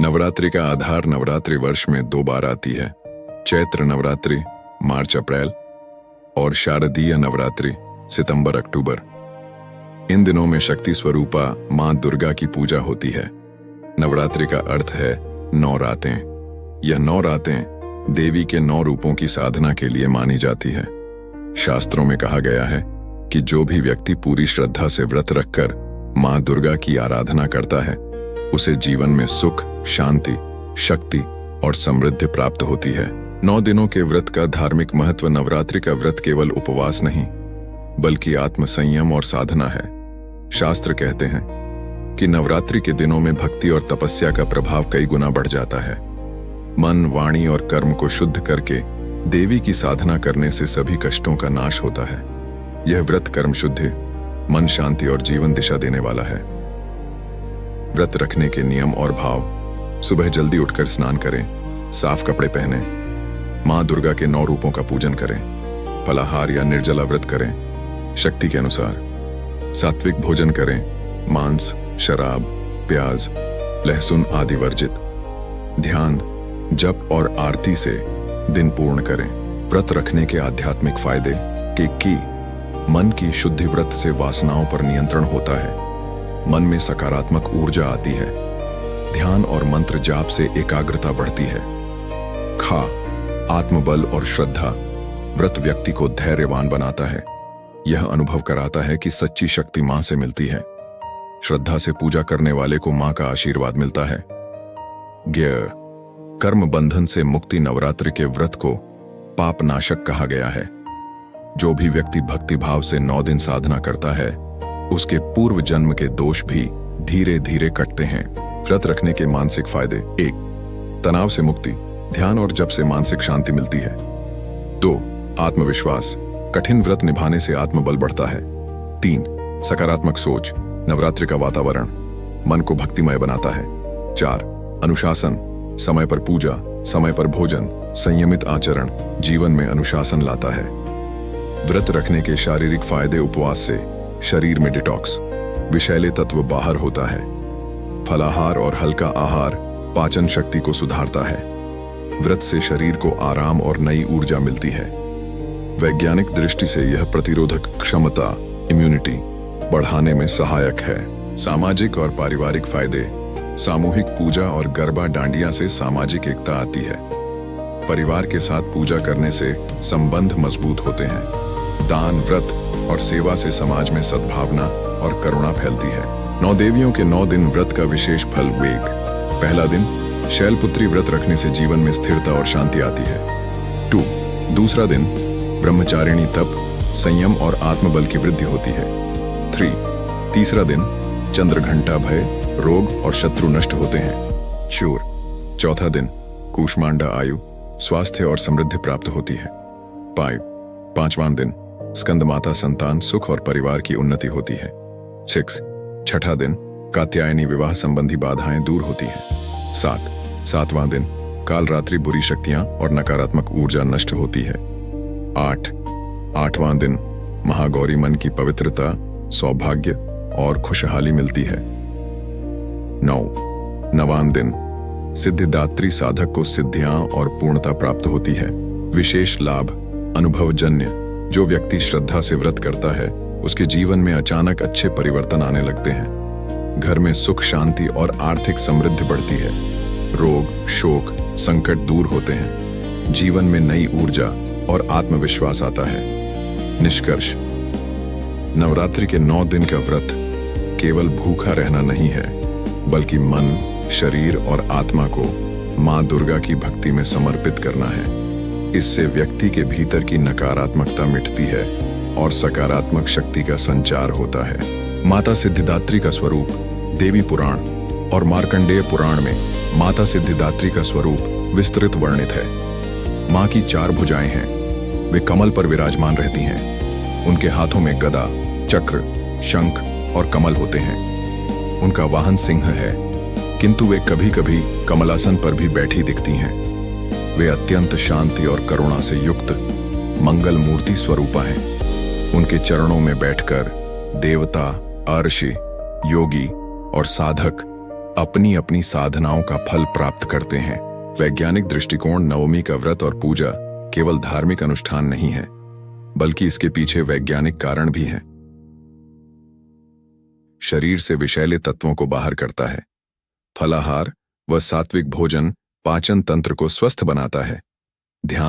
नवरात्रि का आधार नवरात्रि वर्ष में 2 बार आती है। चैत्र नवरात्रि मार्च अप्रैल और शारदीय नवरात्रि सितंबर अक्टूबर। इन दिनों में शक्ति स्वरूपा मां दुर्गा की पूजा होती है। नवरात्रि का अर्थ है 9 रातें। यह 9 रातें देवी के 9 रूपों की साधना के लिए मानी जाती है। शास्त्रों में कहा गया है कि जो भी व्यक्ति पूरी श्रद्धा से व्रत रखकर मां दुर्गा की आराधना करता है उसे जीवन में सुख, शांति, शक्ति और समृद्धि प्राप्त होती है। 9 दिनों के व्रत का धार्मिक महत्व। नवरात्रि का व्रत केवल उपवास नहीं बल्कि आत्मसंयम और साधना है। शास्त्र कहते हैं कि नवरात्रि के दिनों में भक्ति और तपस्या का प्रभाव कई गुना बढ़ जाता है। मन, वाणी और कर्म को शुद्ध करके देवी की साधना करने से सभी कष्टों का नाश होता है। यह व्रत कर्म शुद्धि, मन शांति और जीवन दिशा देने वाला है। व्रत रखने के नियम और भाव। सुबह जल्दी उठकर स्नान करें, साफ कपड़े पहनें, मां दुर्गा के 9 रूपों का पूजन करें, फलाहार या निर्जला व्रत करें, शक्ति के अनुसार सात्विक भोजन करें, मांस, शराब, प्याज, लहसुन आदि वर्जित। ध्यान, जप और आरती से दिन पूर्ण करें। व्रत रखने के आध्यात्मिक फायदे। मन की शुद्धि। व्रत से वासनाओं पर नियंत्रण होता है। मन में सकारात्मक ऊर्जा आती है। ध्यान और मंत्र जाप से एकाग्रता बढ़ती है। आत्मबल और श्रद्धा। व्रत व्यक्ति को धैर्यवान बनाता है। यह अनुभव कराता है कि सच्ची शक्ति मां से मिलती है। श्रद्धा से पूजा करने वाले को मां का आशीर्वाद मिलता है। कर्म बंधन से मुक्ति। नवरात्रि के व्रत को पापनाशक कहा गया है। जो भी व्यक्ति भक्ति भाव से 9 दिन साधना करता है उसके पूर्व जन्म के दोष भी धीरे धीरे कटते हैं। व्रत रखने के मानसिक फायदे। 1. तनाव से मुक्ति। ध्यान और जप से मानसिक शांति मिलती है। 2. आत्मविश्वास। कठिन व्रत निभाने से आत्मबल बढ़ता है। 3. सकारात्मक सोच। नवरात्रि का वातावरण मन को भक्तिमय बनाता है। 4. अनुशासन। समय पर पूजा, समय पर भोजन, संयमित आचरण जीवन में अनुशासन लाता है। व्रत रखने के शारीरिक फायदे। उपवास से शरीर में डिटॉक्स, विषैले तत्व बाहर होता है। फलाहार और हल्का आहार पाचन शक्ति को सुधारता है। व्रत से शरीर को आराम और नई ऊर्जा मिलती है। वैज्ञानिक दृष्टि से यह प्रतिरोधक क्षमता, इम्यूनिटी बढ़ाने में सहायक है। सामाजिक और पारिवारिक फायदे। सामूहिक पूजा और गरबा डांडिया से सामाजिक एकता आती है। परिवार के साथ पूजा करने से संबंध मजबूत होते हैं। दान, व्रत और सेवा से समाज में सद्भावना और करुणा फैलती है। 9 देवियों के 9 दिन व्रत का विशेष फल। पहला दिन शैलपुत्री व्रत रखने से जीवन में स्थिरता और शांति आती है। 2. दूसरा दिन ब्रह्मचारिणी तप, संयम और आत्मबल की वृद्धि होती है। 3. तीसरा दिन चंद्रघंटा भय, रोग और शत्रु नष्ट होते हैं। 4. चौथा दिन कूष्मांडा आयु, स्वास्थ्य और समृद्धि प्राप्त होती है। 5. पांचवां दिन स्कंद माता संतान, सुख और परिवार की उन्नति होती है। 6. छठा दिन कात्यायनी विवाह संबंधी बाधाएं दूर होती हैं। 7. सातवां दिन कालरात्रि बुरी शक्तियां और नकारात्मक ऊर्जा नष्ट होती है। 8. आठवां दिन महागौरी मन की पवित्रता, सौभाग्य और खुशहाली मिलती है। 9. नवां दिन सिद्धिदात्री साधक को सिद्धियां और पूर्णता प्राप्त होती है। विशेष लाभ। अनुभवजन्य। जो व्यक्ति श्रद्धा से व्रत करता है उसके जीवन में अचानक अच्छे परिवर्तन आने लगते हैं। घर में सुख, शांति और आर्थिक समृद्धि बढ़ती है। रोग, शोक, संकट दूर होते हैं। जीवन में नई ऊर्जा और आत्मविश्वास आता है। निष्कर्ष। नवरात्रि के 9 दिन का व्रत केवल भूखा रहना नहीं है बल्कि मन, शरीर और आत्मा को मां दुर्गा की भक्ति में समर्पित करना है। इससे व्यक्ति के भीतर की नकारात्मकता मिटती है और सकारात्मक शक्ति का संचार होता है। माता सिद्धिदात्री का स्वरूप। देवी पुराण और मार्कंडेय पुराण में माता सिद्धिदात्री का स्वरूप विस्तृत वर्णित है। मां की 4 भुजाएं हैं। वे कमल पर विराजमान रहती हैं। उनके हाथों में गदा, चक्र, शंख और कमल होते हैं। उनका वाहन सिंह है, किंतु वे कभी कभी कमलासन पर भी बैठी दिखती हैं। वे अत्यंत शांति और करुणा से युक्त मंगल मूर्ति स्वरूपा हैं। उनके चरणों में बैठकर देवता, अर्षि, योगी और साधक अपनी अपनी साधनाओं का फल प्राप्त करते हैं। वैज्ञानिक दृष्टिकोण नवमी का व्रत और पूजा केवल धार्मिक अनुष्ठान नहीं है, बल्कि इसके पीछे वैज्ञानिक कारण भी हैं। शरीर से विषैले तत्वों को बाहर करता है। फलाहार व सात्विक भोजन पाचन तंत्र को स्वस्थ बनाता है। ध्यान